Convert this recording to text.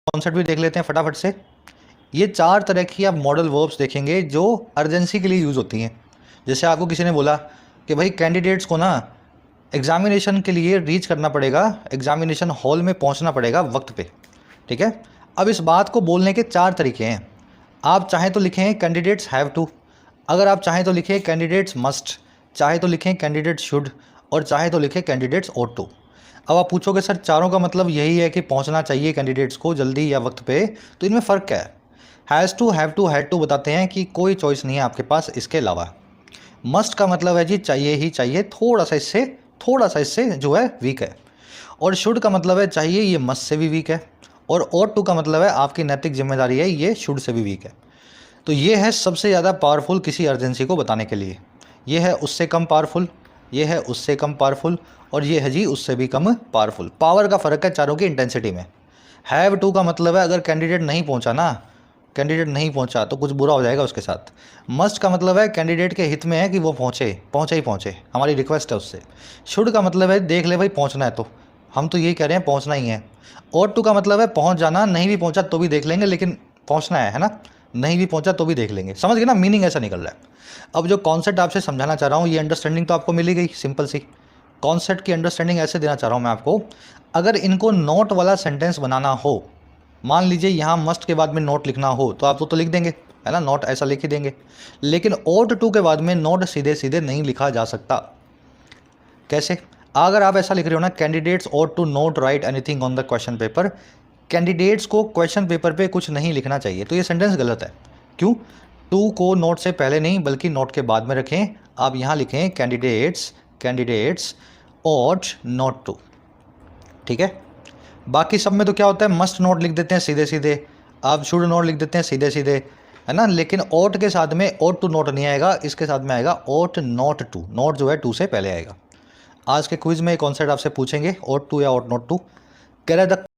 Concept भी देख लेते हैं फटाफट से। ये 4 तरह की आप मॉडल वर्ब्स देखेंगे जो अर्जेंसी के लिए यूज़ होती हैं। जैसे आपको किसी ने बोला कि भाई कैंडिडेट्स को ना एग्जामिनेशन के लिए रीच करना पड़ेगा, एग्जामिनेशन हॉल में पहुंचना पड़ेगा वक्त पे, ठीक है। अब इस बात को बोलने के 4 तरीके हैं। आप चाहें तो लिखें कैंडिडेट्स हैव टू, अगर आप चाहें तो लिखें कैंडिडेट्स मस्ट, चाहे तो लिखें कैंडिडेट्स शुड, और चाहे तो लिखें कैंडिडेट्स ought टू। अब आप पूछोगे सर चारों का मतलब यही है कि पहुंचना चाहिए कैंडिडेट्स को जल्दी या वक्त पे, तो इनमें फ़र्क क्या है? Has to, have to, had to बताते हैं कि कोई चॉइस नहीं है आपके पास इसके अलावा। मस्ट का मतलब है जी चाहिए ही चाहिए, थोड़ा सा इससे जो है वीक है। और शुड का मतलब है चाहिए, ये मस्ट से भी वीक है। और ought टू का मतलब है आपकी नैतिक जिम्मेदारी है, ये शुड से भी वीक है। तो ये है सबसे ज़्यादा पावरफुल किसी अर्जेंसी को बताने के लिए। ये है उससे कम पावरफुल, ये है उससे कम पावरफुल, और ये है जी उससे भी कम पावरफुल। पावर का फ़र्क है चारों की इंटेंसिटी में। हैव टू का मतलब है अगर कैंडिडेट नहीं पहुंचा ना, कैंडिडेट नहीं पहुंचा तो कुछ बुरा हो जाएगा उसके साथ। मस्ट का मतलब है कैंडिडेट के हित में है कि वो पहुंचे ही पहुंचे, हमारी रिक्वेस्ट है उससे। शुड का मतलब है देख ले भाई पहुंचना है तो, हम तो यही कह रहे हैं पहुंचना ही है। और टू का मतलब है पहुंच जाना, नहीं भी पहुंचा तो भी देख लेंगे लेकिन पहुंचना है ना, नहीं भी पहुंचा तो भी देख लेंगे। समझ गए ना, मीनिंग ऐसा निकल रहा है। अब जो कॉन्सेप्ट आपसे समझाना चाह रहा हूँ, ये अंडरस्टैंडिंग तो आपको मिली गई सिंपल सी। कॉन्सेप्ट की अंडरस्टैंडिंग ऐसे देना चाह रहा हूँ मैं आपको, अगर इनको नोट वाला सेंटेंस बनाना हो, मान लीजिए यहाँ मस्ट के बाद में नोट लिखना हो तो आप तो लिख देंगे, है ना, नोट ऐसा लिख ही देंगे। लेकिन ought टू के बाद में नोट सीधे सीधे नहीं लिखा जा सकता। कैसे? अगर आप ऐसा लिख रहे हो ना, candidates ought to not write anything on the question paper, candidates को क्वेश्चन पेपर पे कुछ नहीं लिखना चाहिए, तो ये सेंटेंस गलत है। क्यों? टू को नोट से पहले नहीं बल्कि नोट के बाद में रखें। आप यहाँ लिखें कैंडिडेट्स ought नॉट टू, ठीक है। बाकी सब में तो क्या होता है, मस्ट नोट लिख देते हैं सीधे सीधे, आप शुड नोट लिख देते हैं सीधे सीधे, है ना। लेकिन ought के साथ में ought टू नोट नहीं आएगा, इसके साथ में आएगा ought नॉट टू। नोट जो है टू से पहले आएगा। आज के क्विज में एक कॉन्सेप्ट आपसे पूछेंगे ought टू या ought नॉट टू। कह रहा है